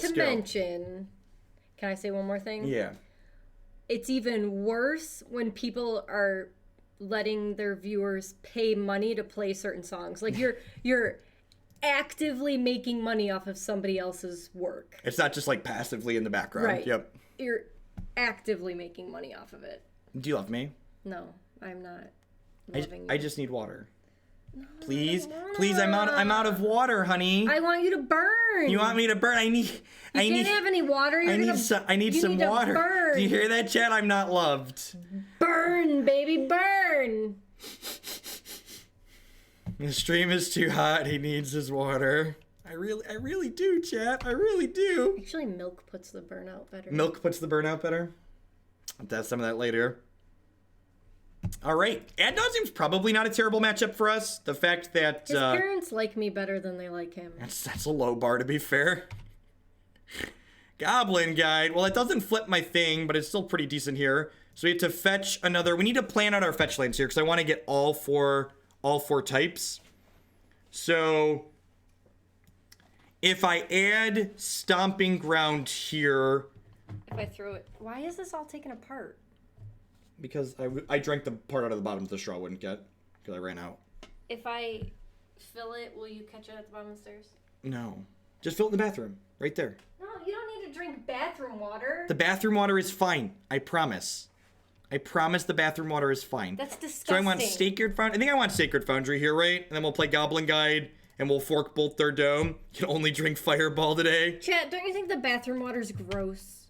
To mention, can I say one more thing? Yeah. It's even worse when people are letting their viewers pay money to play certain songs. Like you're actively making money off of somebody else's work. It's not just like passively in the background. Right. Yep. You're actively making money off of it. Do you love me? No, I'm not loving you. I just need water. No, please, I'm out of water, honey. I want you to burn. You want me to burn? You can't have any water. I need some water. Burn. Do you hear that, chat? I'm not loved. Burn, baby, burn. The stream is too hot. He needs his water. I really do, chat. I really do. Actually, milk puts the burnout better. Milk puts the burnout better? I'll test some of that later. All right. Ad Nauseum's probably not a terrible matchup for us. The fact that... His parents like me better than they like him. That's a low bar, to be fair. Goblin Guide. Well, it doesn't flip my thing, but it's still pretty decent here. So we have to fetch another... We need to plan out our fetch lands here, because I want to get all four types. So... If I add Stomping Ground here... If I throw it... Why is this all taken apart? Because I drank the part out of the bottom of the straw I wouldn't get. Because I ran out. If I fill it, will you catch it at the bottom of the stairs? No. Just fill it in the bathroom. Right there. No, you don't need to drink bathroom water. The bathroom water is fine. I promise. I promise the bathroom water is fine. That's disgusting. So I want Sacred Foundry. I think I want Sacred Foundry here, right? And then we'll play Goblin Guide. And we'll fork bolt their dome. You can only drink Fireball today. Chat, don't you think the bathroom water's gross?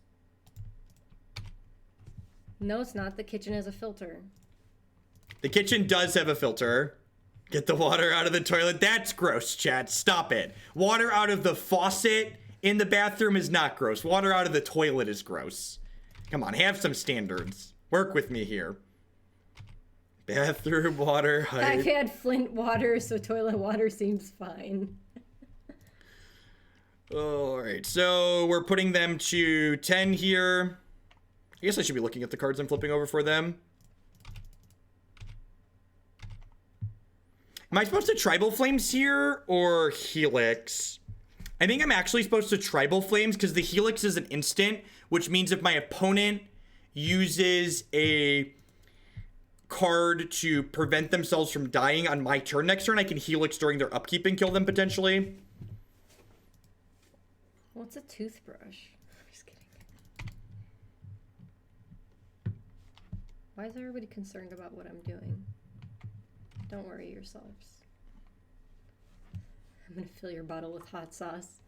No, it's not. The kitchen has a filter. The kitchen does have a filter. Get the water out of the toilet. That's gross, chat. Stop it. Water out of the faucet in the bathroom is not gross. Water out of the toilet is gross. Come on, have some standards. Work with me here. Bathroom water height. I've had Flint water, so toilet water seems fine. All right, so we're putting them to 10 here. I guess I should be looking at the cards I'm flipping over for them. Am I supposed to Tribal Flames here or Helix? I think I'm actually supposed to Tribal Flames because the Helix is an instant, which means if my opponent uses a card to prevent themselves from dying on my turn next turn, I can Helix during their upkeep and kill them potentially. What's a toothbrush? Just kidding. Why is everybody concerned about what I'm doing? Don't worry yourselves. I'm gonna fill your bottle with hot sauce.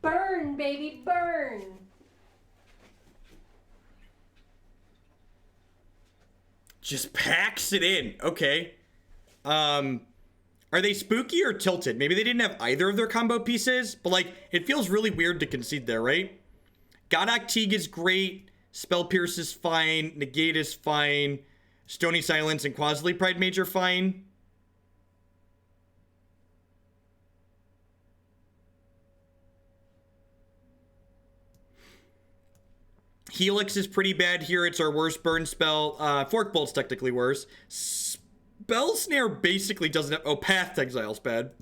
Burn, baby, burn! Just packs it in. Okay. Are they spooky or tilted? Maybe they didn't have either of their combo pieces, but like, it feels really weird to concede there, right? Gaddock Teeg is great. Spell Pierce is fine. Negate is fine. Stony Silence and Qasali Pridemage are fine. Helix is pretty bad here. It's our worst burn spell. Fork Bolt's technically worse. Spell Snare basically doesn't have... Oh, Path to Exile's bad.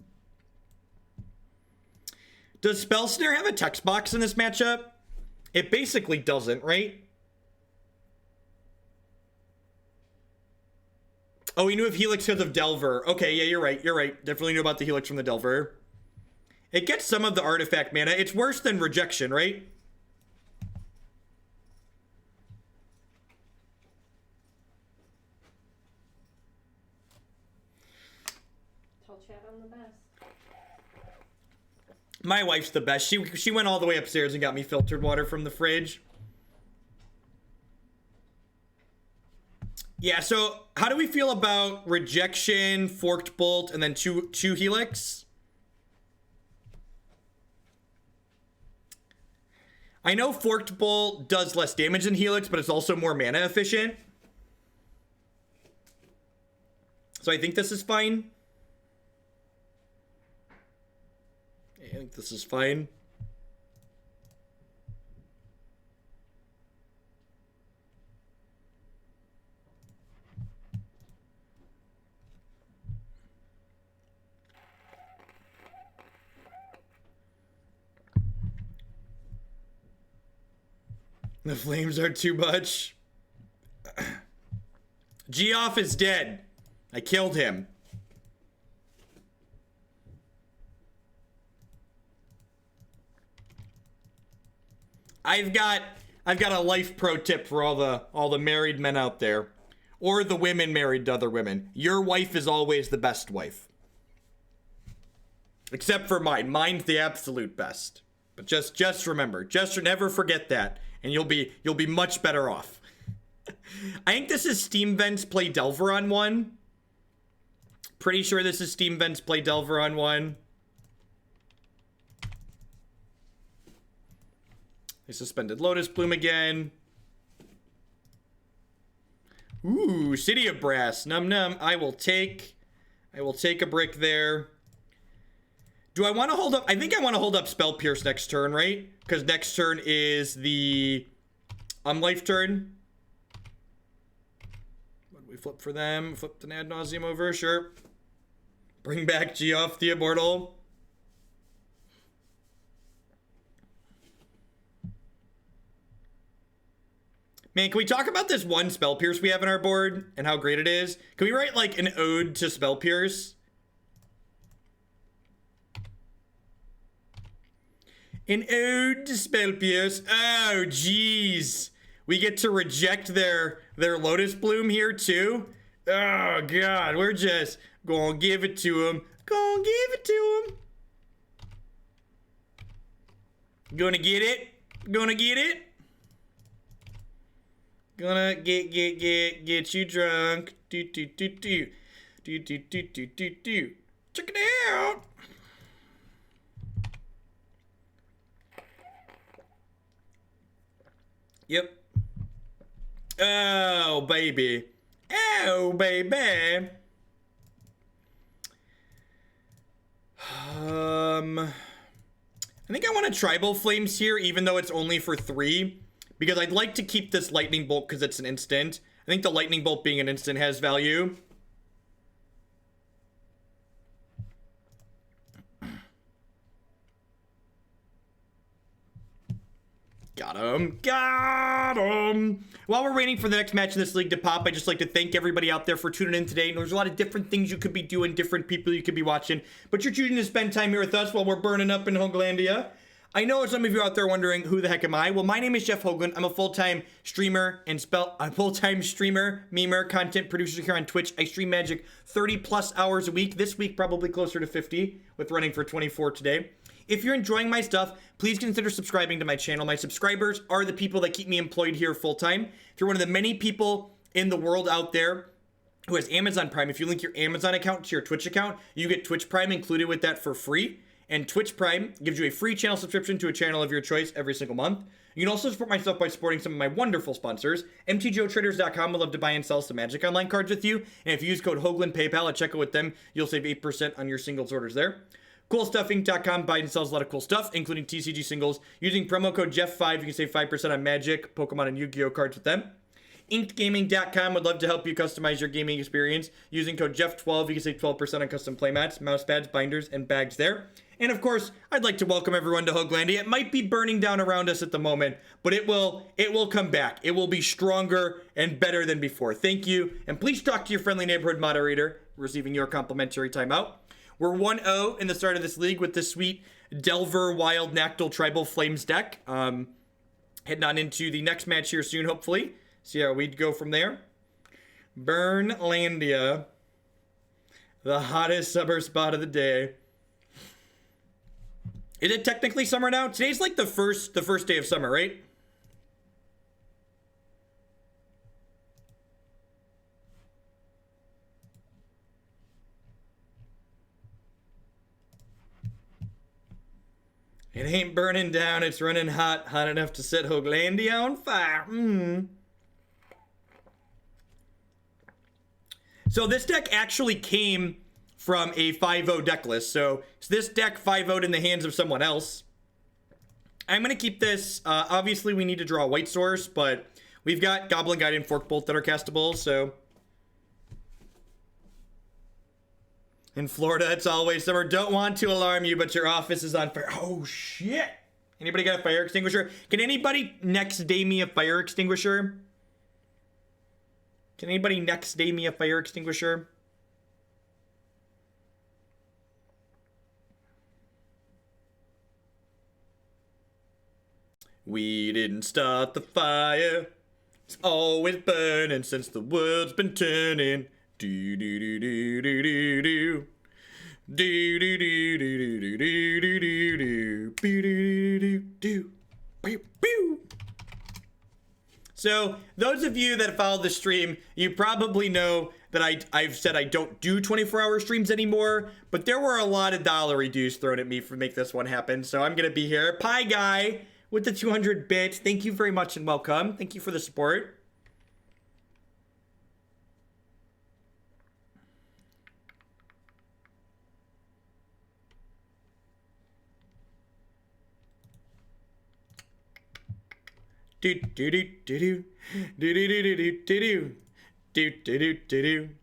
Does Spell Snare have a text box in this matchup? It basically doesn't, right? Oh, we knew of Helix because of Delver. Okay, yeah, you're right. You're right. Definitely knew about the Helix from the Delver. It gets some of the artifact mana. It's worse than Rejection, right? Tell chat I'm the best. My wife's the best. She went all the way upstairs and got me filtered water from the fridge. Yeah, so how do we feel about Rejection, Forked Bolt, and then two Helix? I know Forked Bolt does less damage than Helix, but it's also more mana efficient. So I think this is fine. I think this is fine. The flames are too much. Geoff is dead. I killed him. I've got a life pro tip for all the married men out there, or the women married to other women. Your wife is always the best wife. Except for mine. Mine's the absolute best. But just remember, just never forget that, and you'll be much better off. I think this is Steam Vents Play Delver on 1. Pretty sure this is Steam Vents Play Delver on 1. A Suspended Lotus Bloom again. Ooh, City of Brass. Num num. I will take a brick there. Do I want to hold up? I think I want to hold up Spell Pierce next turn, right? Because next turn is the Unlife turn. What do we flip for them? Flip the Ad Nauseum over, sure. Bring back Geoff the Immortal. Man, can we talk about this one Spell Pierce we have in our board and how great it is? Can we write like an ode to Spell Pierce? An ode to Spell Pierce. Oh, jeez. We get to reject their Lotus Bloom here too? Oh, God. We're just gonna give it to them. Gonna give it to them. Gonna get it. Gonna get it. Gonna get you drunk. Do. Check it out. Yep. Oh, baby. Oh, baby. I think I want to Tribal Flames here, even though it's only for 3. Because I'd like to keep this Lightning Bolt because it's an instant. I think the Lightning Bolt being an instant has value. Got him. Got him. While we're waiting for the next match in this league to pop, I'd just like to thank everybody out there for tuning in today. There's a lot of different things you could be doing, different people you could be watching, but you're choosing to spend time here with us while we're burning up in Hooglandia. I know some of you out there wondering, who the heck am I? Well, my name is Jeff Hoagland. I'm a full-time streamer and memer, content producer here on Twitch. I stream Magic 30 plus hours a week. This week, probably closer to 50, with running for 24 today. If you're enjoying my stuff, please consider subscribing to my channel. My subscribers are the people that keep me employed here full-time. If you're one of the many people in the world out there who has Amazon Prime, if you link your Amazon account to your Twitch account, you get Twitch Prime included with that for free. And Twitch Prime gives you a free channel subscription to a channel of your choice every single month. You can also support my stuff by supporting some of my wonderful sponsors. MTGOtraders.com would love to buy and sell some Magic Online cards with you. And if you use code Hoagland PayPal at checkout with them, you'll save 8% on your singles orders there. CoolStuffInc.com buys and sells a lot of cool stuff, including TCG singles. Using promo code Jeff5, you can save 5% on Magic, Pokemon, and Yu-Gi-Oh cards with them. InkedGaming.com would love to help you customize your gaming experience. Using code Jeff12, you can save 12% on custom playmats, mouse pads, binders, and bags there. And of course, I'd like to welcome everyone to Hooglandia. It might be burning down around us at the moment, but it will come back. It will be stronger and better than before. Thank you, and please talk to your friendly neighborhood moderator, receiving your complimentary timeout. We're 1-0 in the start of this league with this sweet Delver Wild Nacatl Tribal Flames deck. Heading on into the next match here soon, hopefully. See how we'd go from there. Burnlandia, the hottest summer spot of the day. Is it technically summer now? Today's like the first day of summer, right? It ain't burning down, it's running hot enough to set Hooglandia on fire. So this deck actually came from a 5-0 deck list. So this deck 5-0'd in the hands of someone else. I'm going to keep this. Obviously, we need to draw a white source, but we've got Goblin Guide and Fork Bolt that are castable, so. In Florida, it's always summer. Don't want to alarm you, but your office is on fire. Oh, shit. Anybody got a fire extinguisher? Can anybody next day me a fire extinguisher? Can anybody next day me a fire extinguisher? We didn't start the fire. It's always burning since the world's been turning. Do do do do do do do. Do do do do do do do do do do do do. So those of you that follow the stream, you probably know that I've said I don't do 24-hour streams anymore, but there were a lot of dollary dues thrown at me for make this one happen. So I'm gonna be here. Pie Guy with the 200 bits. Thank you very much and welcome. Thank you for the support. Do do do do do do do do do do do do do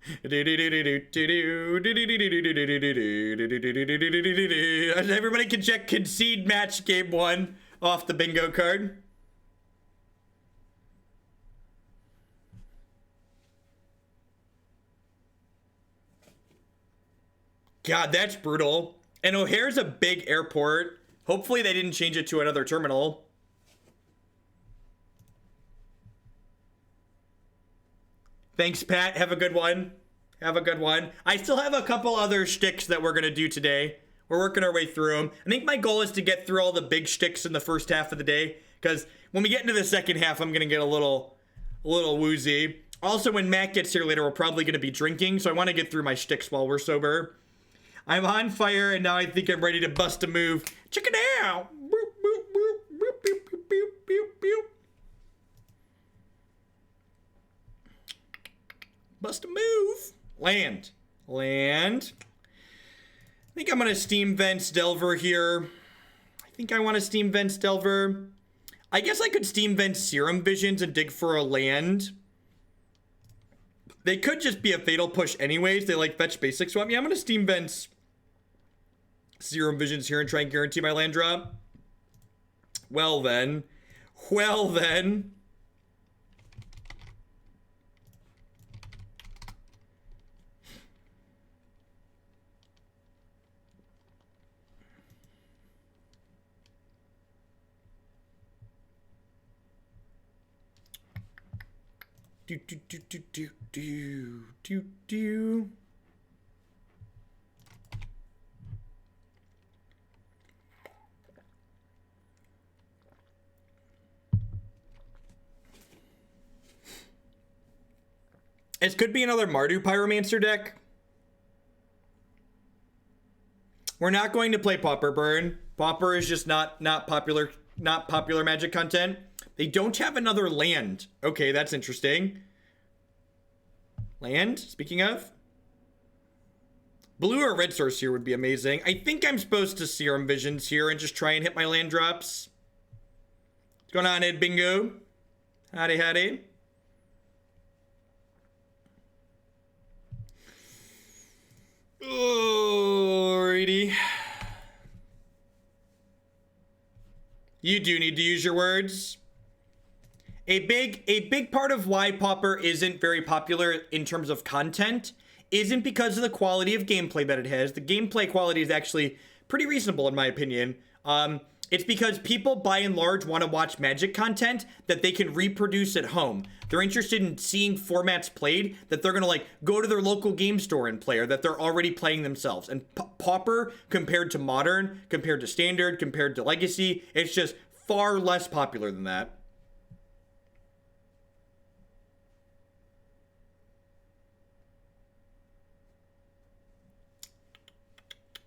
do. Everybody can check concede match game 1 off the bingo card. God, that's brutal. And O'Hare's a big airport. Hopefully they didn't change it to another terminal. Thanks, Pat. Have a good one. Have a good one. I still have a couple other shticks that we're going to do today. We're working our way through them. I think my goal is to get through all the big shticks in the first half of the day, because when we get into the second half, I'm going to get a little woozy. Also, when Matt gets here later, we're probably going to be drinking, so I want to get through my shticks while we're sober. I'm on fire, and now I think I'm ready to bust a move. Check it out. Boop, boop, boop, boop, boop, boop, boop, boop, boop. Bust a move. Land. Land. I think I'm going to Steam Vents Delver here. I think I want to Steam Vents Delver. I guess I could Steam Vent Serum Visions and dig for a land. They could just be a Fatal Push anyways. They like fetch basic swap. Yeah, I'm going to Steam Vents Serum Visions here and try and guarantee my land drop. Well then. Well then. Do do do do do do do do. This could be another Mardu Pyromancer deck. We're not going to play Pauper Burn. Pauper is just not popular Magic content. They don't have another land. Okay, that's interesting. Land, speaking of. Blue or red source here would be amazing. I think I'm supposed to Serum Visions here and just try and hit my land drops. What's going on, Ed Bingo? Howdy, howdy. Alrighty. You do need to use your words. A big part of why Pauper isn't very popular in terms of content isn't because of the quality of gameplay that it has. The gameplay quality is actually pretty reasonable in my opinion. It's because people by and large want to watch Magic content that they can reproduce at home. They're interested in seeing formats played that they're going to like go to their local game store and play, or that they're already playing themselves. And Pauper, compared to Modern, compared to Standard, compared to Legacy, it's just far less popular than that.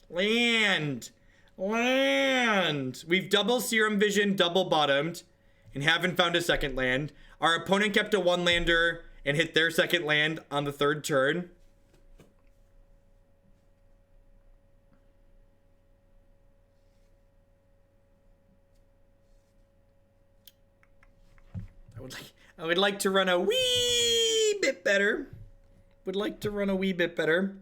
Land. We've double Serum Vision, double bottomed, and haven't found a second land. Our opponent kept a one lander and hit their second land on the third turn. I would like to run a wee bit better. Would like to run a wee bit better.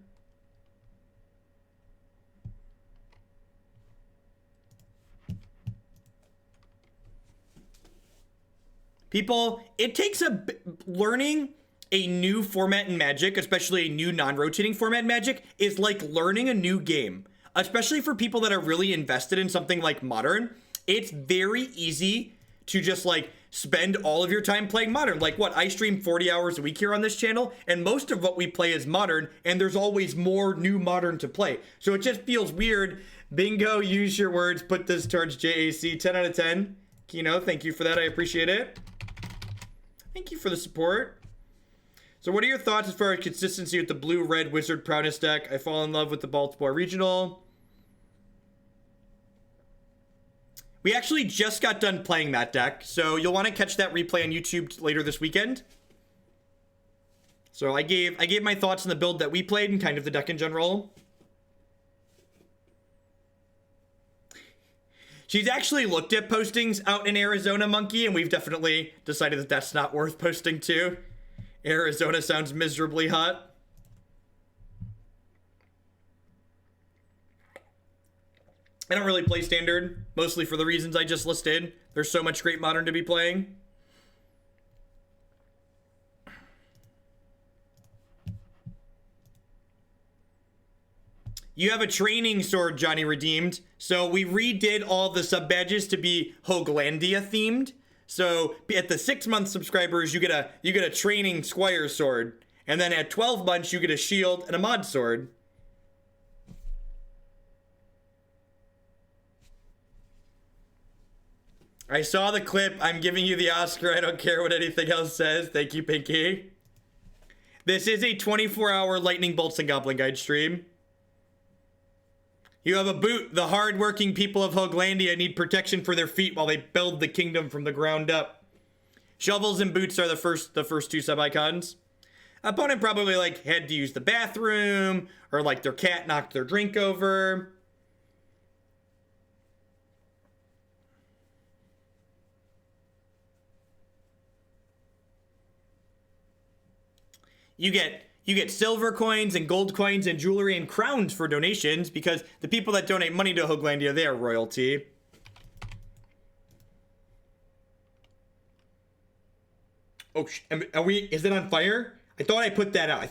it takes learning a new format in Magic, especially a new non-rotating format in Magic, is like learning a new game. Especially for people that are really invested in something like Modern, it's very easy to just like spend all of your time playing Modern. Like what, I stream 40 hours a week here on this channel, and most of what we play is Modern, and there's always more new Modern to play. So it just feels weird. Bingo, use your words, put this towards JAC, 10 out of 10. Kino, thank you for that, I appreciate it. Thank you for the support. So what are your thoughts as far as consistency with the blue-red Wizard Prowess deck? I fall in love with the Baltimore Regional. We actually just got done playing that deck, so you'll want to catch that replay on YouTube later this weekend. So I gave my thoughts on the build that we played and kind of the deck in general. She's actually looked at postings out in Arizona, Monkey, and we've definitely decided that that's not worth posting to. Arizona sounds miserably hot. I don't really play Standard, mostly for the reasons I just listed. There's so much great Modern to be playing. You have a training sword, Johnny Redeemed. So we redid all the sub badges to be Hoaglandia themed. So at the 6-month subscribers, you get a training squire sword, and then at 12 months you get a shield and a mod sword. I saw the clip. I'm giving you the Oscar. I don't care what anything else says. Thank you, Pinky. This is a 24-hour Lightning Bolts and Goblin Guide stream. You have a boot. The hard-working people of Hoaglandia need protection for their feet while they build the kingdom from the ground up. Shovels and boots are the first two sub-icons. Opponent probably like had to use the bathroom, or like their cat knocked their drink over. You get silver coins and gold coins and jewelry and crowns for donations, because the people that donate money to Hoaglandia, they are royalty. Oh, is it on fire? I thought I put that out.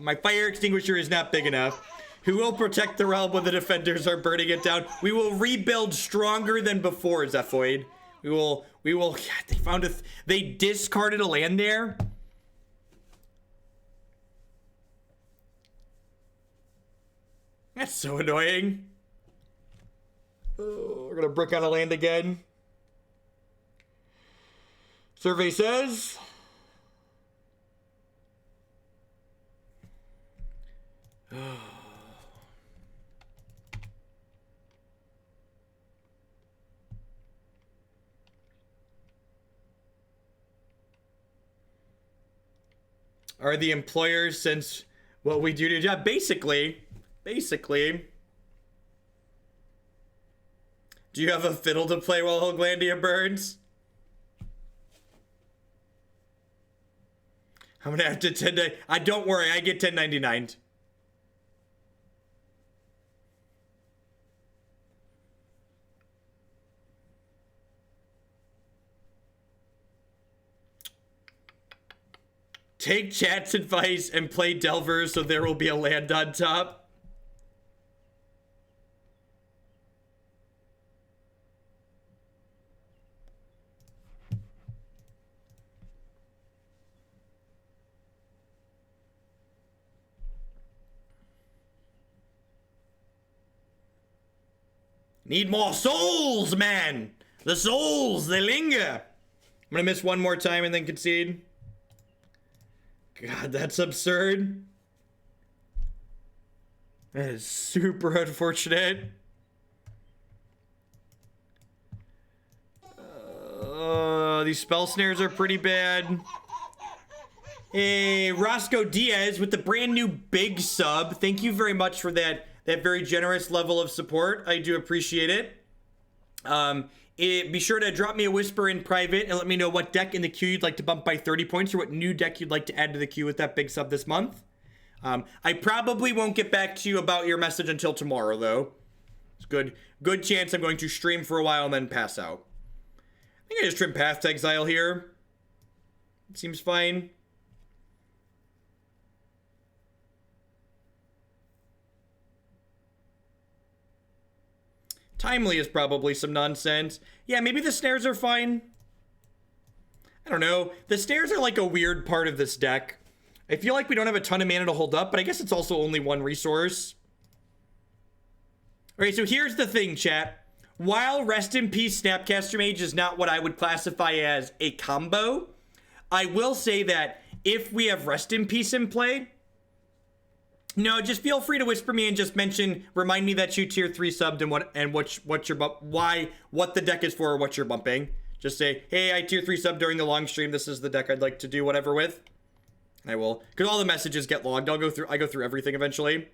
My fire extinguisher is not big enough. Who will protect the realm when the defenders are burning it down? We will rebuild stronger than before, Zephoid. We will, God, they discarded a land there. That's so annoying. Oh, we're gonna brick on a land again. Survey says... Are the employers, since what we do to job? Basically, do you have a fiddle to play while Hoaglandia burns? I'm gonna have to don't worry, I get 1099'd. Take chat's advice and play Delvers so there will be a land on top. Need more souls, man! The souls, they linger! I'm gonna miss one more time and then concede. God, that's absurd. That is super unfortunate. These spell snares are pretty bad. Hey, Roscoe Diaz with the brand new big sub. Thank you very much for that very generous level of support. I do appreciate it. Be sure to drop me a whisper in private and let me know what deck in the queue you'd like to bump by 30 points or what new deck you'd like to add to the queue with that big sub this month. I probably won't get back to you about your message until tomorrow, though. It's good chance I'm going to stream for a while and then pass out. I think I just trim Path to Exile here. Seems fine. Timely is probably some nonsense. Yeah, maybe the snares are fine. I don't know. The snares are like a weird part of this deck. I feel like we don't have a ton of mana to hold up, but I guess it's also only one resource. Alright, so here's the thing, chat. While Rest in Peace Snapcaster Mage is not what I would classify as a combo, I will say that if we have Rest in Peace in play, no, just feel free to whisper me and just remind me that you tier 3 subbed and what the deck is for or what you're bumping. Just say, hey, I tier 3 subbed during the long stream. This is the deck I'd like to do whatever with. I will, because all the messages get logged. I go through everything eventually.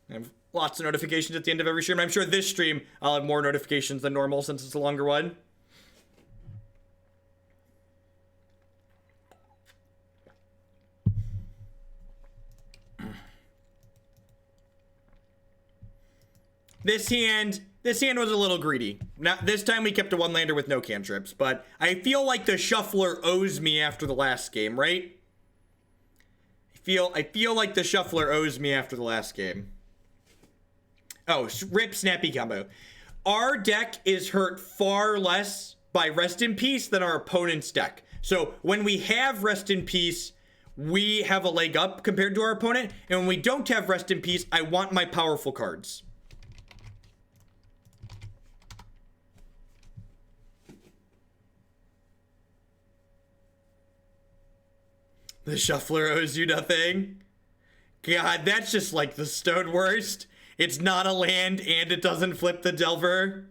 I have lots of notifications at the end of every stream. I'm sure this stream I'll have more notifications than normal since it's a longer one. This hand was a little greedy. Now, this time we kept a one-lander with no cantrips, but I feel like the shuffler owes me after the last game, right? I feel like the shuffler owes me after the last game. Oh, rip snappy combo. Our deck is hurt far less by Rest in Peace than our opponent's deck. So when we have Rest in Peace, we have a leg up compared to our opponent. And when we don't have Rest in Peace, I want my powerful cards. The shuffler owes you nothing. God, that's just like the stone worst. It's not a land and it doesn't flip the Delver.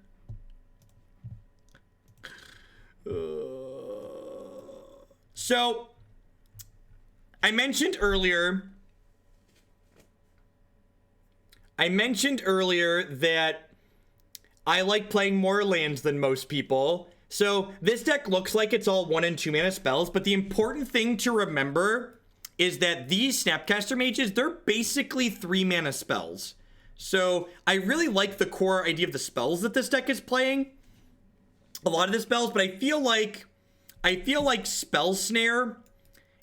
So, I mentioned earlier that I like playing more lands than most people. So this deck looks like it's all 1 and 2 mana spells, but the important thing to remember is that these Snapcaster Mages, they're basically 3 mana spells. So I really like the core idea of the spells that this deck is playing. A lot of the spells, but I feel like Spell Snare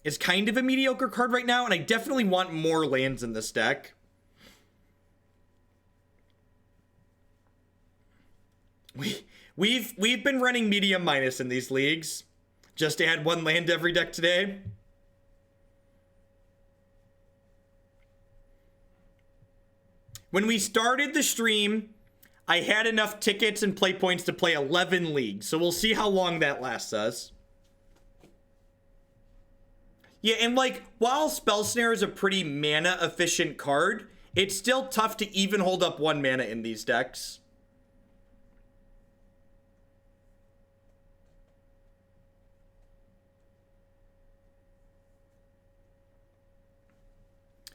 is kind of a mediocre card right now, and I definitely want more lands in this deck. We've been running medium minus in these leagues. Just to add 1 land every deck today. When we started the stream, I had enough tickets and play points to play 11 leagues. So we'll see how long that lasts us. Yeah, and like, while Spell Snare is a pretty mana efficient card, it's still tough to even hold up 1 mana in these decks.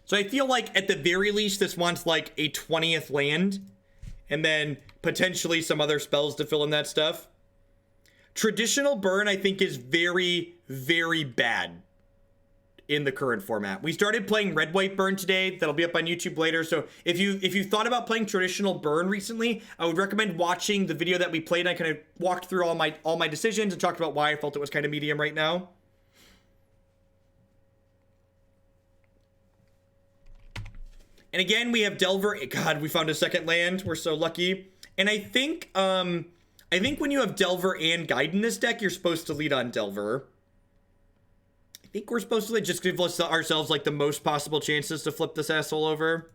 So I feel like at the very least this wants like a 20th land and then potentially some other spells to fill in that stuff. Traditional burn I think is very, very bad in the current format. We started playing red white burn today. That'll be up on YouTube later. So if you thought about playing traditional burn recently, I would recommend watching the video that we played. I kind of walked through all my decisions and talked about why I felt it was kind of medium right now. And again, we have Delver. God, we found a second land. We're so lucky. And I think when you have Delver and Guide in this deck, you're supposed to lead on Delver. I think we're supposed to just give ourselves like the most possible chances to flip this asshole over.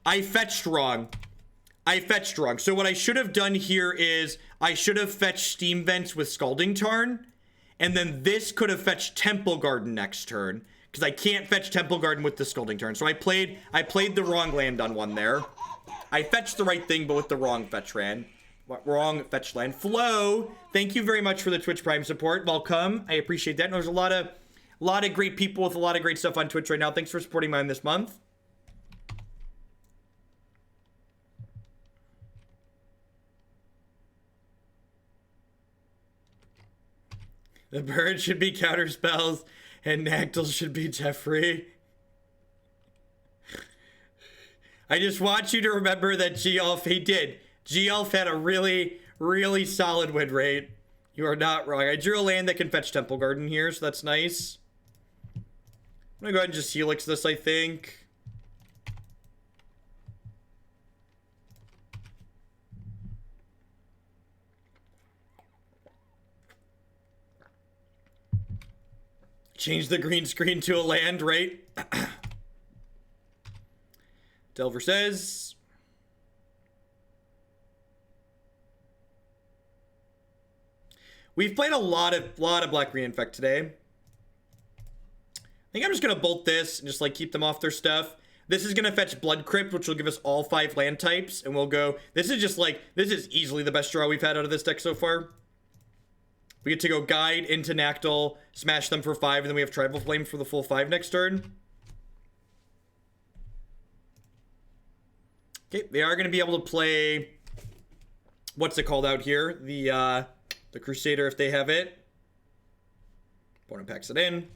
I fetched wrong. So what I should have done here is I should have fetched Steam Vents with Scalding Tarn. And then this could have fetched Temple Garden next turn, because I can't fetch Temple Garden with the Scalding Tarn. So I played the wrong land on one there. I fetched the right thing, but with the wrong fetch land. Wrong fetch land. Flo, thank you very much for the Twitch Prime support. Welcome. I appreciate that. And there's a lot of great people with a lot of great stuff on Twitch right now. Thanks for supporting mine this month. The bird should be counter spells, and Nacatl should be Jeffrey. I just want you to remember that G-Elf, he did. G-Elf had a really, really solid win rate. You are not wrong. I drew a land that can fetch Temple Garden here, so that's nice. I'm gonna go ahead and just Helix this, I think. Change the green screen to a land, right? Delver says. We've played a lot of black-green Infect today. I think I'm just gonna bolt this and just like keep them off their stuff. This is gonna fetch Blood Crypt, which will give us all 5 land types, and we'll go. This is just like, this is easily the best draw we've had out of this deck so far. We get to go Guide into Nacatl, smash them for 5, and then we have Tribal Flame for the full 5 next turn. Okay, they are going to be able to play, what's it called out here? The Crusader, if they have it. Opponent packs it in.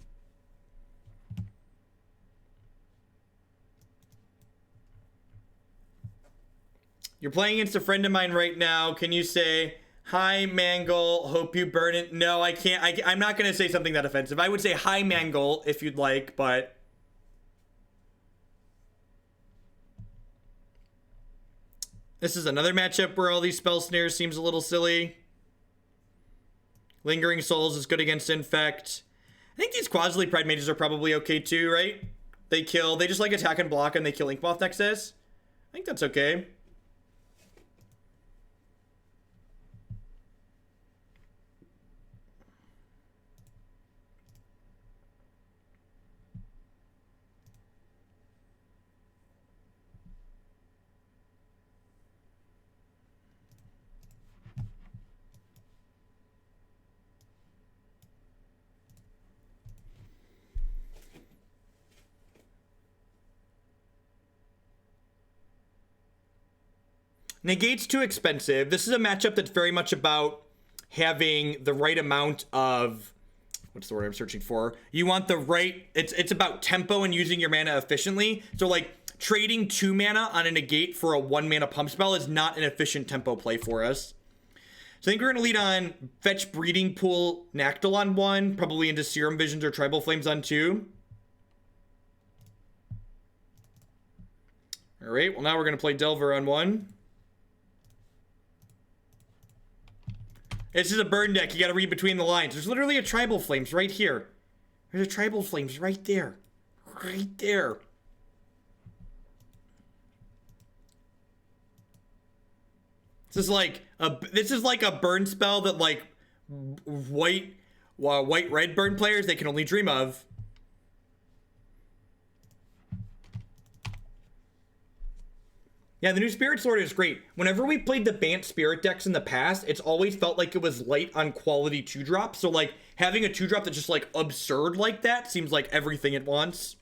You're playing against a friend of mine right now. Can you say... Hi, Mangle. Hope you burn it. No, I can't. I'm not going to say something that offensive. I would say hi, Mangle, if you'd like, but... This is another matchup where all these Spell Snares seems a little silly. Lingering Souls is good against Infect. I think these Qasali Pridemages are probably okay too, right? They just like attack and block and they kill Inkmoth Nexus. I think that's okay. Negate's too expensive. This is a matchup that's very much about having the right amount of... What's the word I'm searching for? You want the right... It's about tempo and using your mana efficiently. So, like, trading 2 mana on a Negate for a 1 mana pump spell is not an efficient tempo play for us. So I think we're going to lead on Fetch Breeding Pool Nacatl on 1, probably into Serum Visions or Tribal Flames on 2. Alright, well now we're going to play Delver on 1. This is a burn deck. You got to read between the lines. There's literally a Tribal Flames right here. There's a Tribal Flames right there. Right there. This is like a burn spell that like white red burn players they can only dream of. Yeah, the new Spirit Sword is great. Whenever we played the Bant Spirit decks in the past, it's always felt like it was light on quality 2-drop. So, like, having a 2-drop that's just, like, absurd like that seems like everything it wants.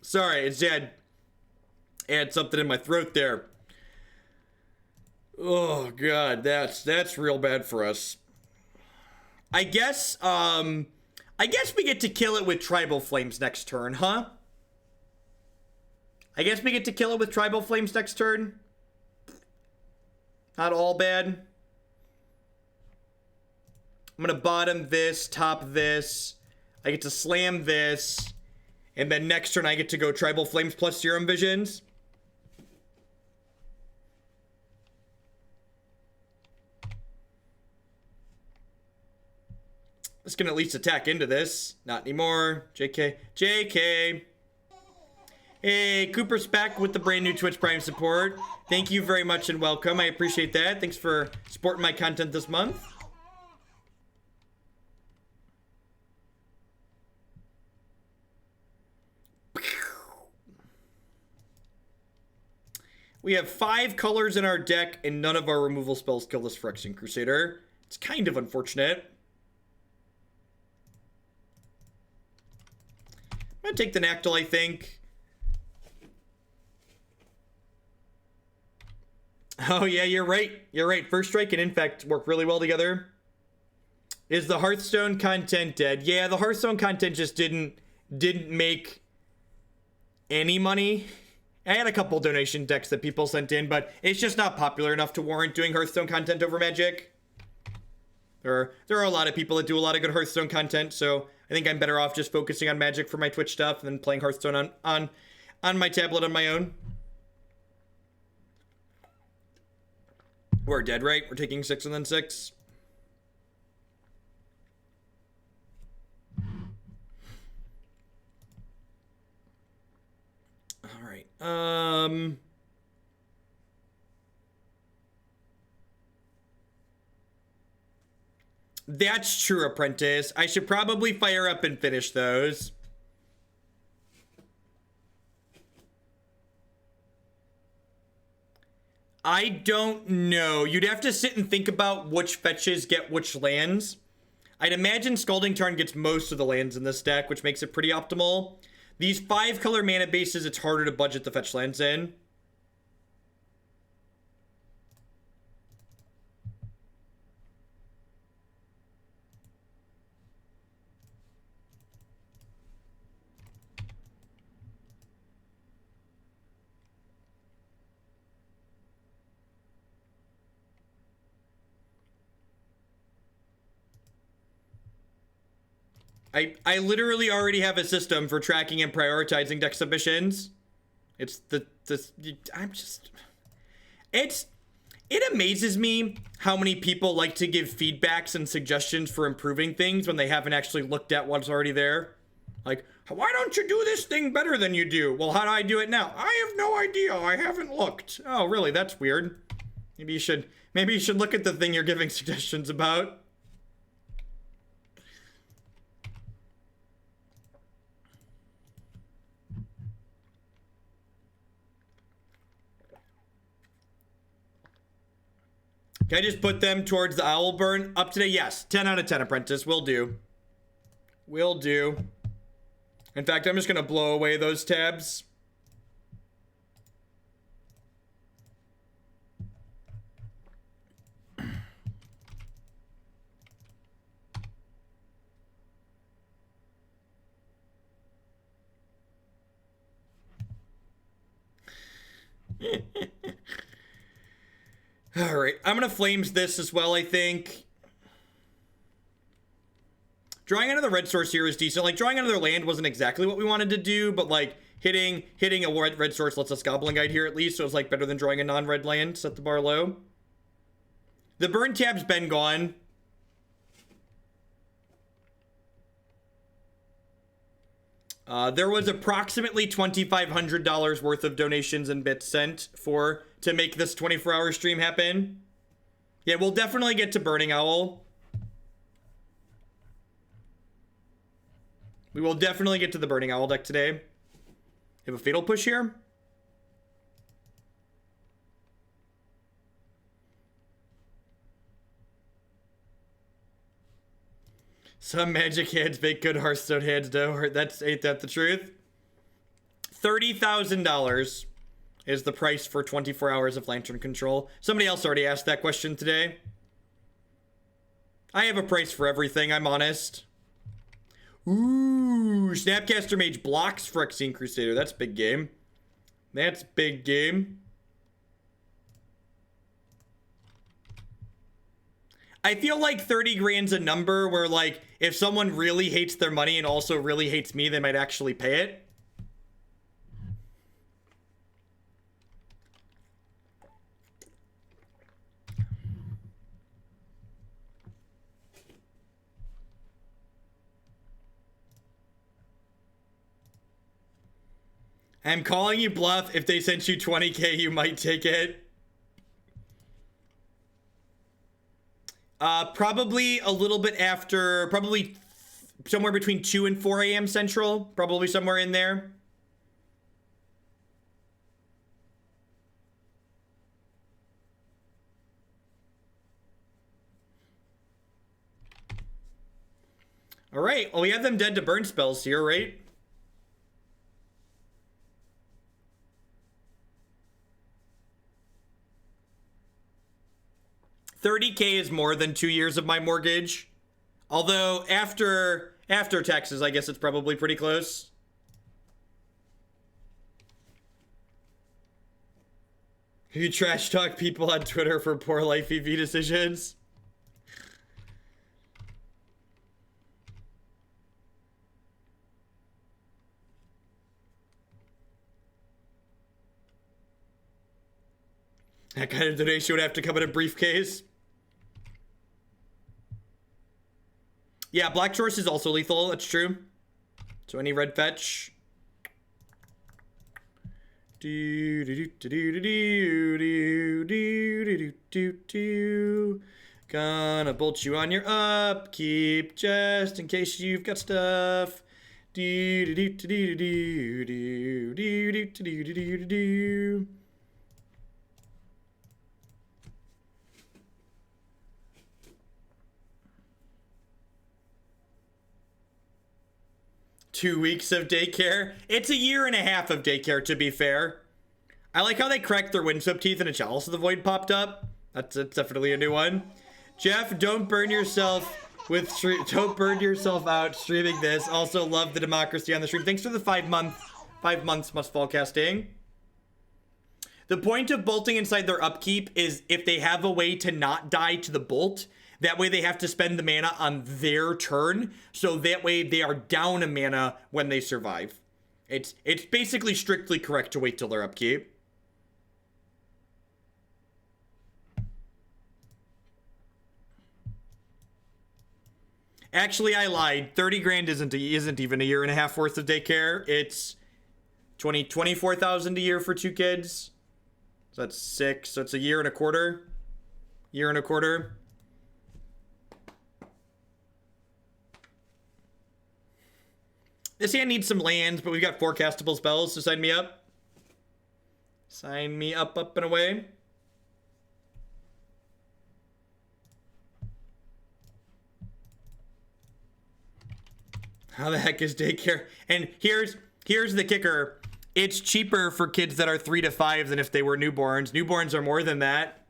Sorry, it's dead. Had something in my throat there. Oh god, that's real bad for us. I guess we get to kill it with Tribal Flames next turn, huh? I guess we get to kill it with Tribal Flames next turn. Not all bad. I'm gonna bottom this, top this. I get to slam this. And then next turn I get to go Tribal Flames plus Serum Visions. Let's gonna at least attack into this. Not anymore. JK. JK. Hey, Cooper's back with the brand new Twitch Prime support. Thank you very much and welcome. I appreciate that. Thanks for supporting my content this month. We have 5 colors in our deck, and none of our removal spells kill this Phyrexian Crusader. It's kind of unfortunate. I'm gonna take the Nacatl, I think. Oh yeah, you're right. You're right. First Strike and Infect work really well together. Is the Hearthstone content dead? Yeah, the Hearthstone content just didn't make any money. I had a couple donation decks that people sent in, but it's just not popular enough to warrant doing Hearthstone content over Magic. There are a lot of people that do a lot of good Hearthstone content, so I think I'm better off just focusing on Magic for my Twitch stuff and then playing Hearthstone on my tablet on my own. We're dead, right? We're taking 6 and then 6. All right. That's true, Apprentice. I should probably fire up and finish those. I don't know. You'd have to sit and think about which fetches get which lands. I'd imagine Scalding Tarn gets most of the lands in this deck, which makes it pretty optimal. These 5-color mana bases, it's harder to budget the fetch lands in. I literally already have a system for tracking and prioritizing deck submissions. It's it amazes me how many people like to give feedbacks and suggestions for improving things when they haven't actually looked at what's already there. Like, why don't you do this thing better than you do? Well, how do I do it now? I have no idea. I haven't looked. Oh, really? That's weird. Maybe you should look at the thing you're giving suggestions about. Can I just put them towards the owl burn? Up today? Yes. 10 out of 10, Apprentice. Will do. Will do. In fact, I'm just going to blow away those tabs. All right, I'm gonna flames this as well, I think. Drawing another red source here is decent. Like, drawing another land wasn't exactly what we wanted to do, but like hitting a red source lets us Goblin Guide here at least, so it's like better than drawing a non-red land. Set the bar low. The burn tab's been gone. There was approximately $2,500 worth of donations and bits sent to make this 24-hour stream happen. Yeah, we'll definitely get to Burning Owl. We will definitely get to the Burning Owl deck today. You have a Fatal Push here? Some Magic hands make good Hearthstone hands, though. Ain't that the truth? $30,000 is the price for 24 hours of Lantern Control. Somebody else already asked that question today. I have a price for everything, I'm honest. Ooh, Snapcaster Mage blocks Phyrexian Crusader. That's big game. That's big game. I feel like 30 grand's a number where, like, if someone really hates their money and also really hates me, they might actually pay it. I'm calling you bluff. If they sent you 20K, you might take it. Probably a little bit after, probably somewhere between 2 and 4 a.m. Central. Probably somewhere in there. All right. Well, we have them dead to burn spells here, right? 30K is more than 2 years of my mortgage. Although after taxes, I guess it's probably pretty close. You trash talk people on Twitter for poor life EV decisions. That kind of donation would have to come in a briefcase. Yeah, Black Choice is also lethal. That's true. So any red fetch. Gonna bolt you on your upkeep just in case you've got stuff. 2 weeks of daycare. It's a year and a half of daycare, to be fair. I like how they cracked their windswept teeth and a Chalice of the Void popped up. That's definitely a new one. Jeff, don't burn yourself out streaming this. Also love the democracy on the stream. Thanks for the 5 months must fall casting. The point of bolting inside their upkeep is if they have a way to not die to the bolt. That way they have to spend the mana on their turn, so that way they are down a mana when they survive. It's basically strictly correct to wait till their upkeep. Actually, I lied. 30 grand isn't even a year and a half worth of daycare. It's 24,000 a year for 2 kids. So that's 6. So it's a year and a quarter. Year and a quarter. This hand needs some lands, but we've got 4 castable spells, so sign me up. Sign me up and away. How the heck is daycare? And here's the kicker. It's cheaper for kids that are 3 to 5 than if they were newborns. Newborns are more than that.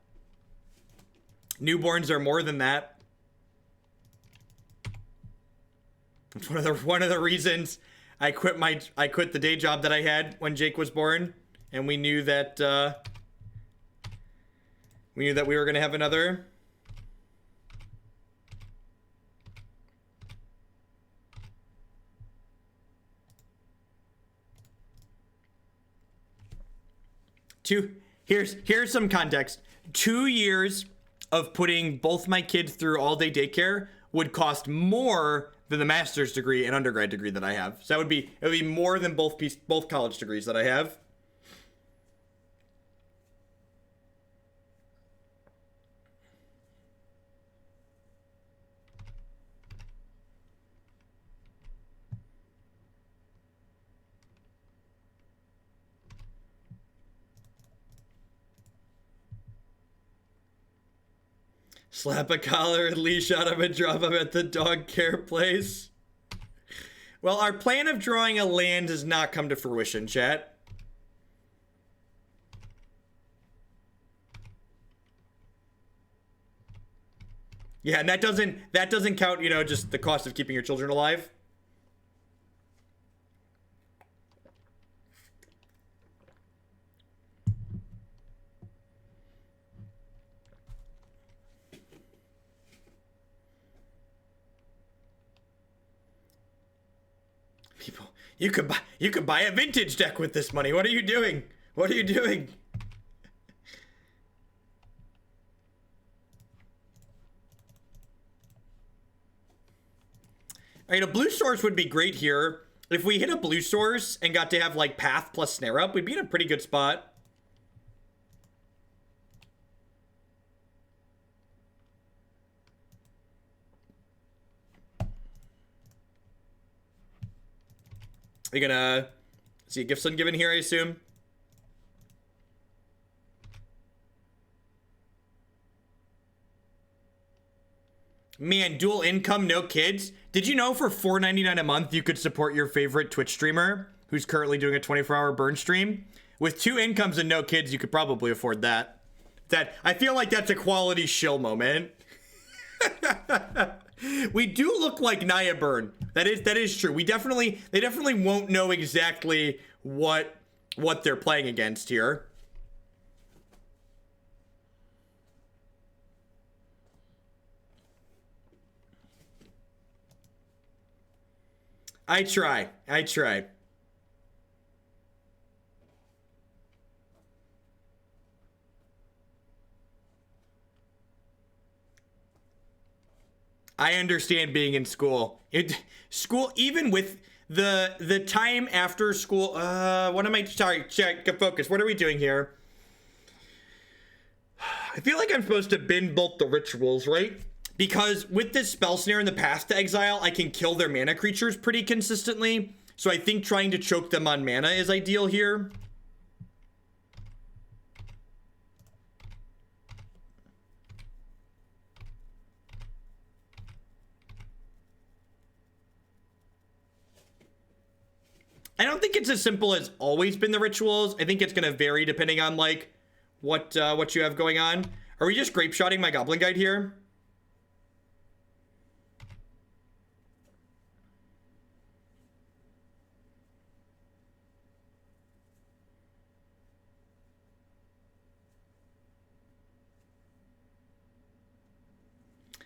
Newborns are more than that. It's one of the reasons I quit the day job that I had when Jake was born, and we knew that we were gonna have another. Here's some context. 2 years of putting both my kids through all-day daycare would cost more than the master's degree and undergrad degree that I have. So it would be more than both college degrees that I have. Slap a collar and leash on him and drop him at the dog care place. Well, our plan of drawing a land has not come to fruition, chat. Yeah, and that doesn't count, just the cost of keeping your children alive. People, you could buy a vintage deck with this money. What are you doing? What are you doing? All right, a blue source would be great here. If we hit a blue source and got to have like path plus snare up, we'd be in a pretty good spot. Are you gonna see a gift given here, I assume? Man, dual income, no kids. Did you know for $4.99 a month you could support your favorite Twitch streamer who's currently doing a 24-hour burn stream? With 2 incomes and no kids, you could probably afford that. That I feel like that's a quality shill moment. We do look like Naya Burn. That is true. They definitely won't know exactly what they're playing against here. I try. I understand being in school. School, even with the time after school. What am I? Sorry, check. Focus. What are we doing here? I feel like I'm supposed to bin bolt the rituals, right? Because with this Spell Snare in the Path to Exile, I can kill their mana creatures pretty consistently. So I think trying to choke them on mana is ideal here. I don't think it's as simple as always been the rituals. I think it's going to vary depending on like what you have going on. Are we just grape shotting my Goblin Guide here?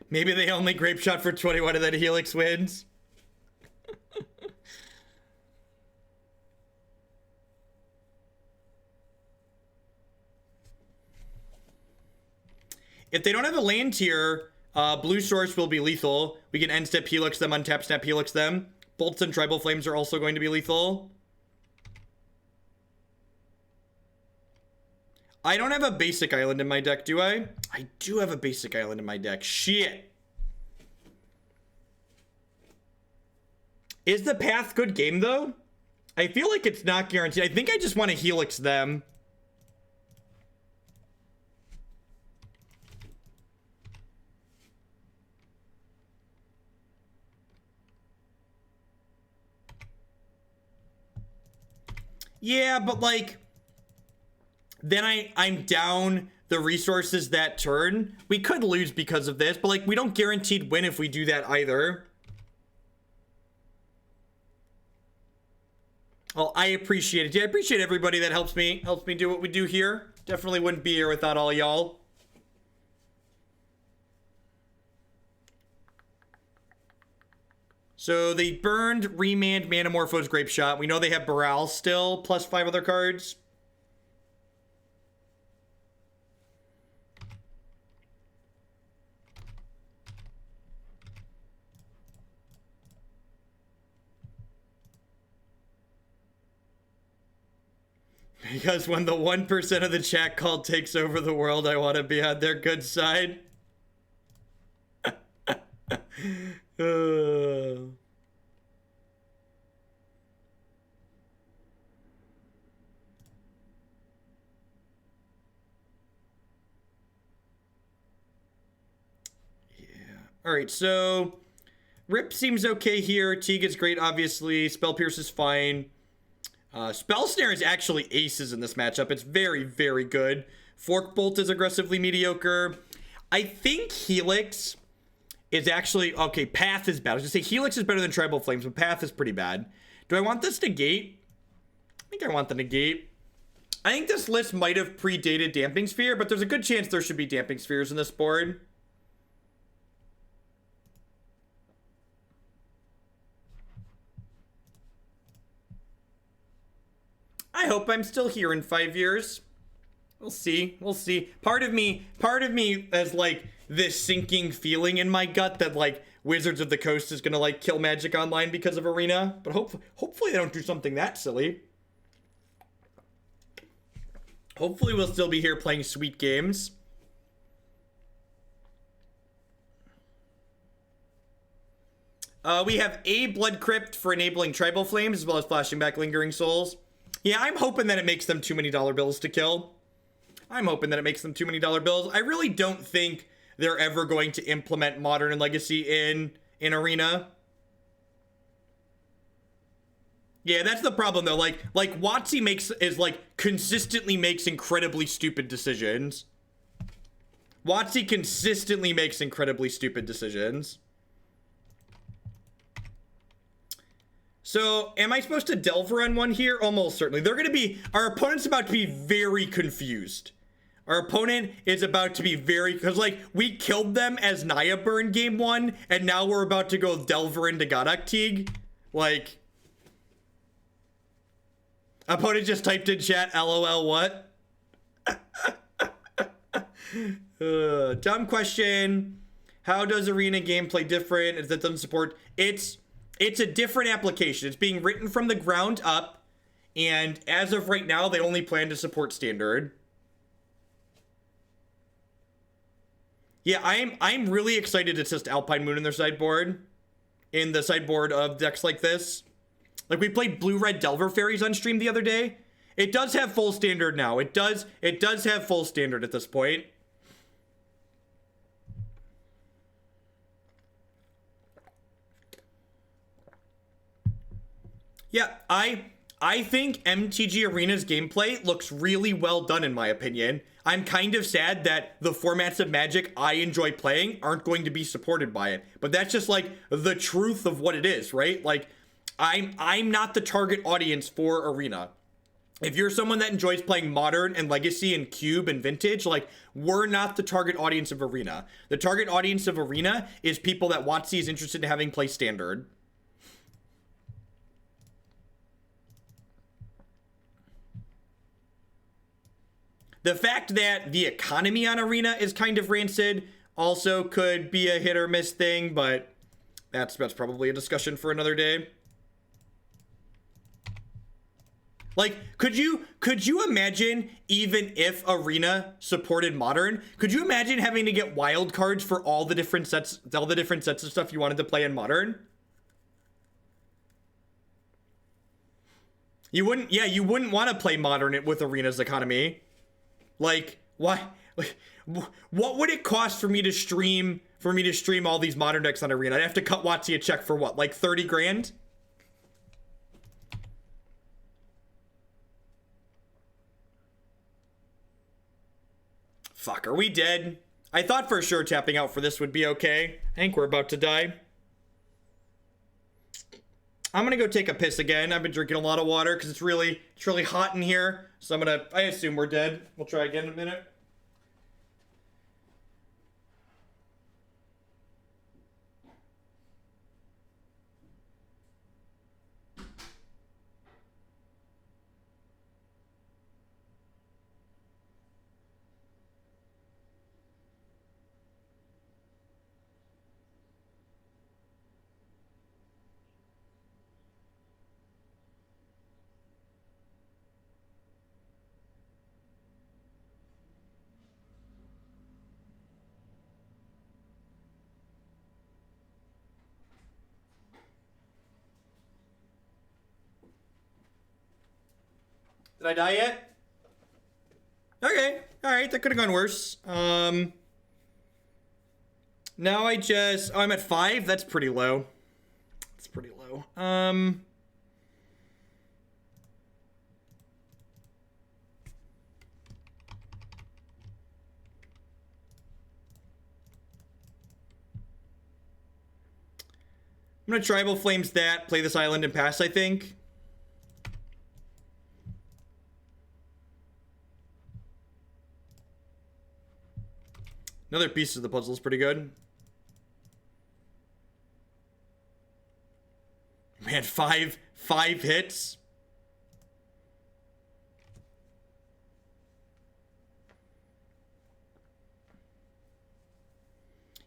Maybe they only grape shot for 21 and then Helix wins. If they don't have a land here, blue source will be lethal. We can end step Helix them, untap snap Helix them. Bolts and Tribal Flames are also going to be lethal. I don't have a basic island in my deck, do I? I do have a basic island in my deck. Shit. Is the path good game, though? I feel like it's not guaranteed. I think I just want to Helix them. Yeah, but like... then I'm down the resources that turn. We could lose because of this, but like we don't guaranteed win if we do that either. Well, I appreciate it. Yeah, I appreciate everybody that helps me do what we do here. Definitely wouldn't be here without all y'all. So they burned Remand, Manamorphose, Grape Shot. We know they have Baral still, plus 5 other cards. Because when the 1% of the chat call takes over the world, I want to be on their good side. All right, so Rip seems okay here. Teeg is great, obviously. Spell Pierce is fine. Spell Snare is actually aces in this matchup. It's very, very good. Fork Bolt is aggressively mediocre. I think Helix is actually... okay, Path is bad. I was going to say Helix is better than Tribal Flames, but Path is pretty bad. Do I want this Negate? I think I want the Negate. I think this list might have predated Damping Sphere, but there's a good chance there should be Damping Spheres in this board. I hope I'm still here in 5 years. We'll see. We'll see. Part of me has like this sinking feeling in my gut that like Wizards of the Coast is gonna like kill Magic Online because of Arena. But hopefully they don't do something that silly. Hopefully we'll still be here playing sweet games. We have a Blood Crypt for enabling Tribal Flames as well as flashing back Lingering Souls. Yeah, I'm hoping that it makes them too many dollar bills to kill. I'm hoping that it makes them too many dollar bills. I really don't think they're ever going to implement Modern and Legacy in Arena. Yeah, that's the problem though. Like WotC consistently makes incredibly stupid decisions. WotC consistently makes incredibly stupid decisions. So, am I supposed to Delver on one here? Almost certainly. They're going to be... Our opponent's about to be very confused. Our opponent is about to be very... Because, like, we killed them as Naya Burn game 1, and now we're about to go Delver into Gaddock Teeg. Like... Opponent just typed in chat, LOL, what? Dumb question. How does arena gameplay different? Is that doesn't support... It's a different application. It's being written from the ground up, and as of right now, they only plan to support standard. Yeah, I'm really excited to test Alpine Moon in their sideboard, in the sideboard of decks like this. Like, we played Blue-Red Delver Fairies on stream the other day. It does have full standard now. It does have full standard at this point. Yeah, I think MTG Arena's gameplay looks really well done, in my opinion. I'm kind of sad that the formats of Magic I enjoy playing aren't going to be supported by it. But that's just, like, the truth of what it is, right? Like, I'm not the target audience for Arena. If you're someone that enjoys playing Modern and Legacy and Cube and Vintage, like, we're not the target audience of Arena. The target audience of Arena is people that WotC is interested in having play Standard. The fact that the economy on Arena is kind of rancid also could be a hit or miss thing, but that's probably a discussion for another day. Like, could you imagine, even if Arena supported Modern, could you imagine having to get wild cards for all the different sets of stuff you wanted to play in Modern? You wouldn't want to play Modern with Arena's economy. Like, why? Like, what would it cost for me to stream all these Modern decks on Arena? I'd have to cut WotC a check for what, like 30 grand? Fuck, are we dead? I thought for sure tapping out for this would be okay. I think we're about to die. I'm gonna go take a piss again. I've been drinking a lot of water because it's really hot in here. So I assume we're dead. We'll try again in a minute. Did I die yet? Okay. Alright, that could have gone worse. Now I'm at 5. That's pretty low. That's pretty low. I'm gonna Tribal Flames that, play this island and pass, I think. Another piece of the puzzle is pretty good. Man, five hits.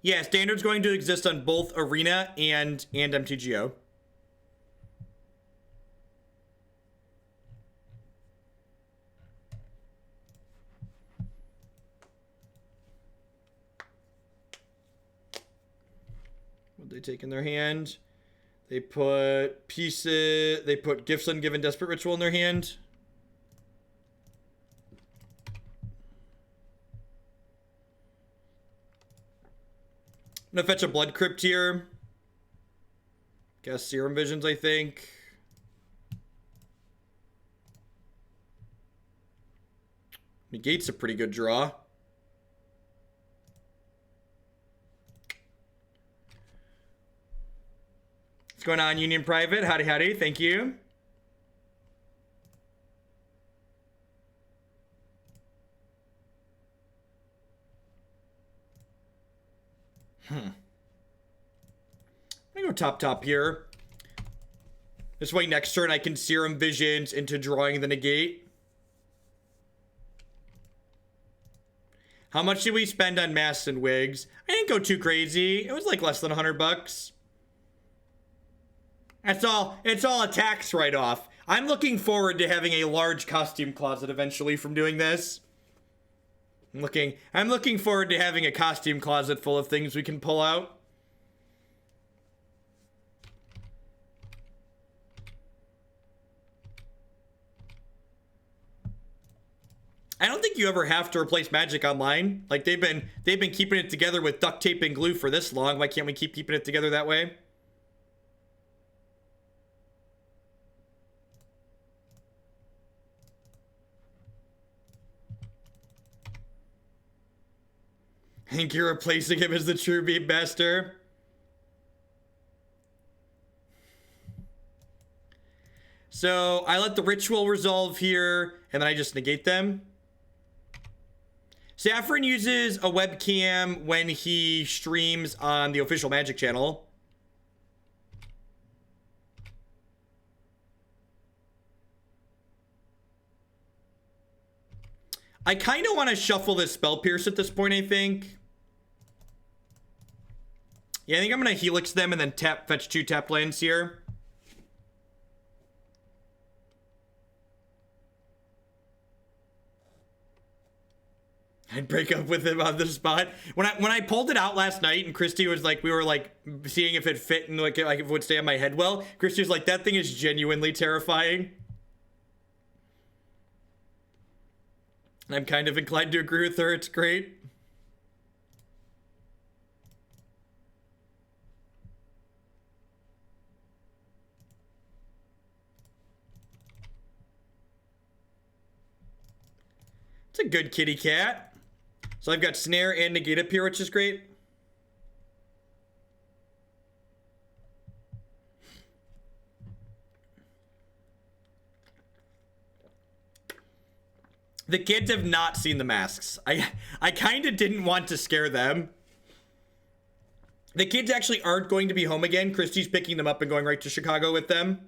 Yeah, Standard's going to exist on both Arena and MTGO. What they take in their hand? They put pieces. They put Gifts Ungiven Desperate Ritual in their hand. I'm gonna fetch a Blood Crypt here. Guess Serum Visions, I think. Negate's a pretty good draw. going on, Union Private? Howdy, howdy. Thank you. I'm gonna go top here. This way next turn I can Serum Visions into drawing the Negate. How much did we spend on masks and wigs? I didn't go too crazy. It was like less than $100. That's all. It's all a tax write-off. I'm looking forward to having a large costume closet eventually from doing this. I'm looking forward to having a costume closet full of things we can pull out. I don't think you ever have to replace Magic Online. Like they've been keeping it together with duct tape and glue for this long. Why can't we keep keeping it together that way? I think you're replacing him as the true beat master. So I let the ritual resolve here, and then I just negate them. Saffron uses a webcam when he streams on the official Magic channel. I kind of want to shuffle this Spell Pierce at this point, I think. Yeah, I think I'm going to Helix them and then fetch 2 tap lands here. I'd break up with him on the spot. When I pulled it out last night and Christy was like, we were like seeing if it fit and like if it would stay on my head well. Christy was like, that thing is genuinely terrifying. And I'm kind of inclined to agree with her. It's great. It's a good kitty cat. So I've got Snare and Negate up here, which is great. The kids have not seen the masks. I kind of didn't want to scare them. The kids actually aren't going to be home again. Christy's picking them up and going right to Chicago with them.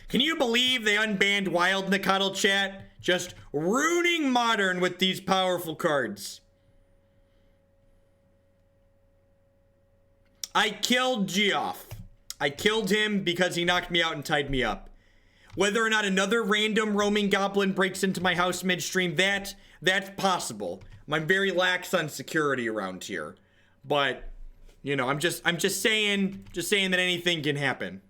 Can you believe they unbanned Wild Nacatl, chat? Just ruining Modern with these powerful cards. I killed Geoff. I killed him because he knocked me out and tied me up. Whether or not another random roaming goblin breaks into my house midstream, that's possible. I'm very lax on security around here. But, you know, I'm just saying that anything can happen.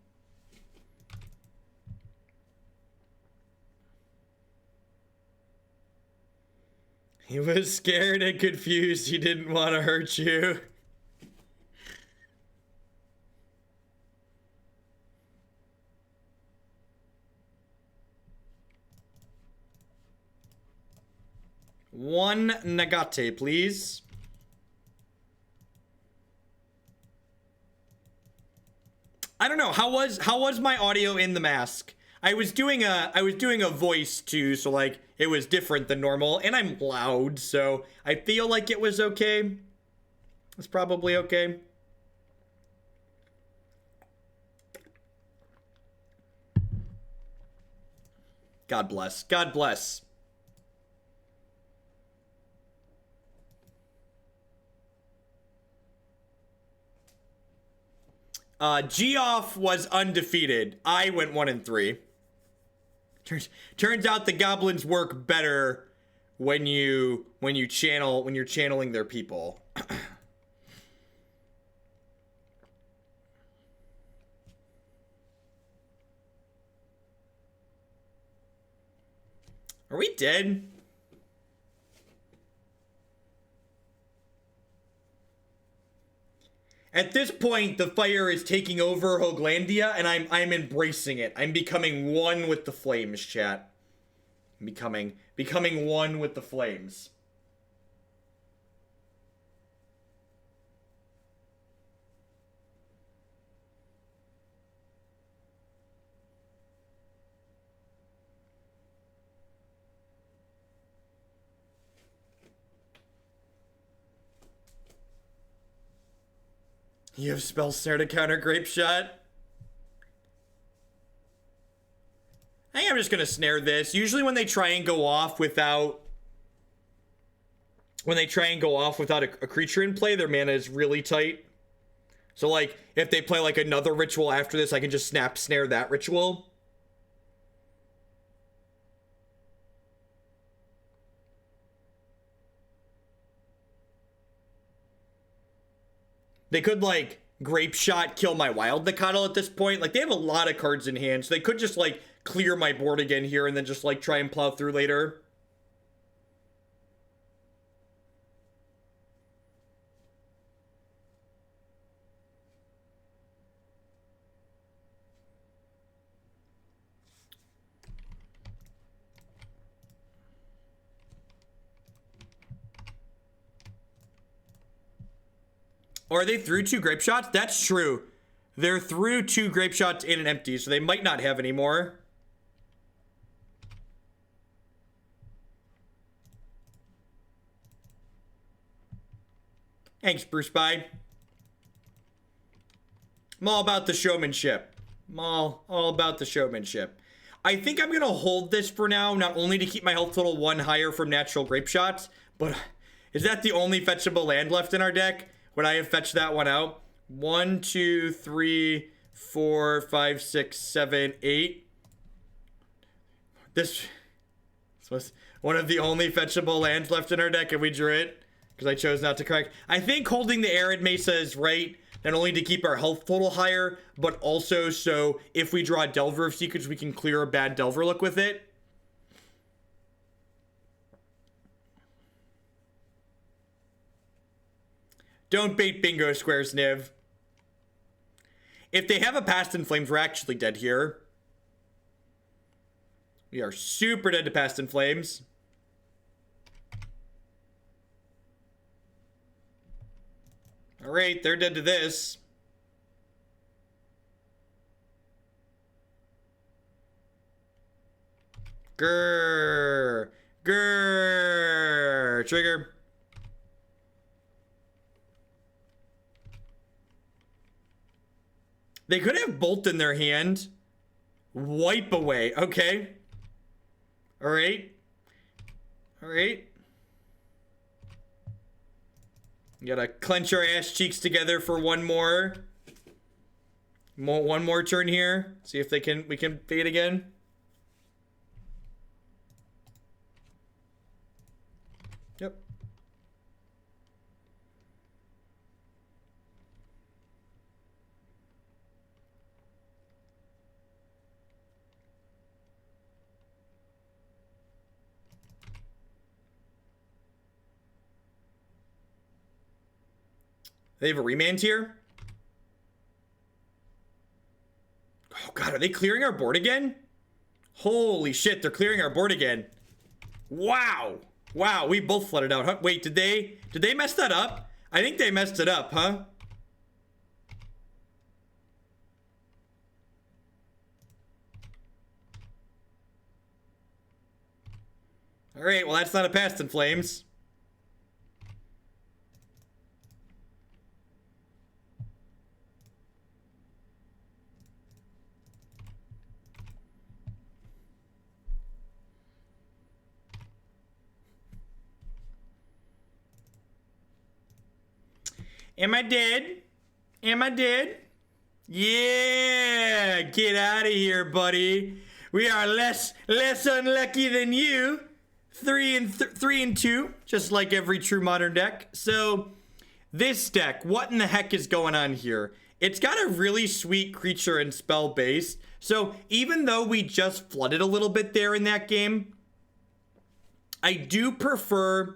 He was scared and confused. He didn't want to hurt you. One Negate, please. I don't know. How was my audio in the mask? I was doing a voice too, so like it was different than normal, and I'm loud, so I feel like it was okay. It's probably okay. God bless. God bless. Geoff was undefeated. I went 1-3. Turns out the goblins work better when you're channeling their people. Are we dead? At this point, the fire is taking over Hoaglandia, and I'm embracing it. I'm becoming one with the flames, chat. becoming one with the flames. You have Spell Snare to counter Grape Shot? I think I'm just gonna snare this. Usually when they try and go off without a creature in play, their mana is really tight. So like if they play like another ritual after this, I can just snare that ritual. They could, like, Grape Shot kill my Wild Nacatl at this point. Like, they have a lot of cards in hand, so they could just, like, clear my board again here and then just, like, try and plow through later. Or are they through 2 Grape Shots? That's true. They're through 2 Grape Shots and an empty, so they might not have any more. Thanks, Bruce Bye. I'm all about the showmanship. I'm all about the showmanship. I think I'm going to hold this for now, not only to keep my health total 1 higher from natural Grape Shots, but is that the only fetchable land left in our deck? Would I have fetched that one out? 1, 2, 3, 4, 5, 6, 7, 8. This was one of the only fetchable lands left in our deck, and we drew it because I chose not to correct. I think holding the Arid Mesa is right, not only to keep our health total higher, but also so if we draw Delver of Secrets, we can clear a bad Delver look with it. Don't bait bingo squares, Niv. If they have a Past in Flames, we're actually dead here. We are super dead to Past in Flames. Alright, they're dead to this. Grrr. Grrr. Trigger. They could have Bolt in their hand. Wipe away. Okay. Alright. Alright. Gotta clench our ass cheeks together for one more turn here. See if we can fade again. Yep. They have a remand here? Oh god, are they clearing our board again? Holy shit, they're clearing our board again. Wow. Wow, we both flooded out. Huh? Wait, did they mess that up? I think they messed it up, huh? Alright, well that's not a Past in Flames. Am I dead? Am I dead? Yeah! Get out of here, buddy. We are less unlucky than you. 3 and 2, just like every true modern deck. So, this deck, what in the heck is going on here? It's got a really sweet creature and spell base. So, even though we just flooded a little bit there in that game, I do prefer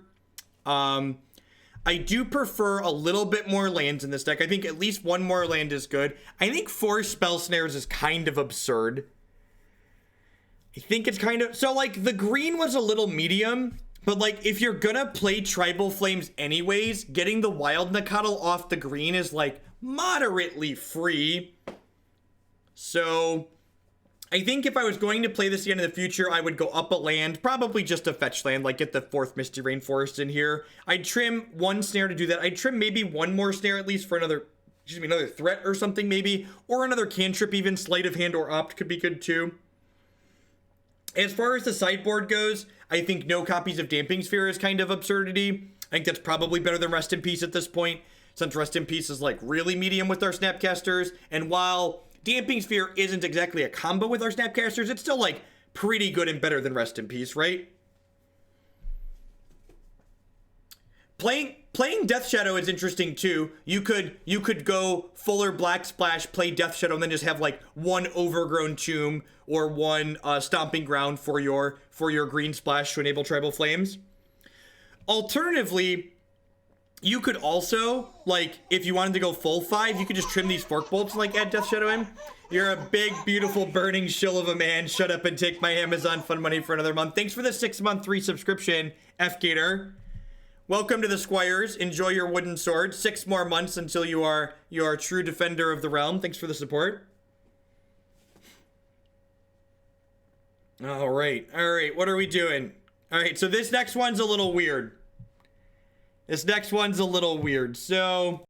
a little bit more lands in this deck. I think at least 1 more land is good. I think 4 Spell Snares is kind of absurd. I think it's kind of, so like the green was a little medium, but like if you're gonna play Tribal Flames anyways, getting the Wild Nacatl off the green is like moderately free. So I think if I was going to play this again in the future, I would go up a land, probably just a fetch land, like get the 4th Misty Rainforest in here. I'd trim 1 snare to do that. I'd trim maybe 1 more snare at least for another, another threat or something maybe, or another cantrip even, Sleight of Hand or Opt could be good too. As far as the sideboard goes, I think no copies of Damping Sphere is kind of absurdity. I think that's probably better than Rest in Peace at this point, since Rest in Peace is like really medium with our Snapcasters. And while Damping Sphere isn't exactly a combo with our Snapcasters, it's still like pretty good and better than Rest in Peace, right? Playing Death Shadow is interesting too. You could go fuller Black Splash, play Death Shadow, and then just have like 1 Overgrown Tomb or 1 Stomping Ground for your green splash to enable Tribal Flames. Alternatively, you could also, like, if you wanted to go full 5, you could just trim these Fork Bolts and like add Death Shadow in. You're a big, beautiful, burning shill of a man. Shut up and take my Amazon fun money for another month. Thanks for the 6-month resubscription, F Gator. Welcome to the Squires. Enjoy your wooden sword. 6 more months until you are a true defender of the realm. Thanks for the support. All right. What are we doing? All right. So this next one's a little weird. So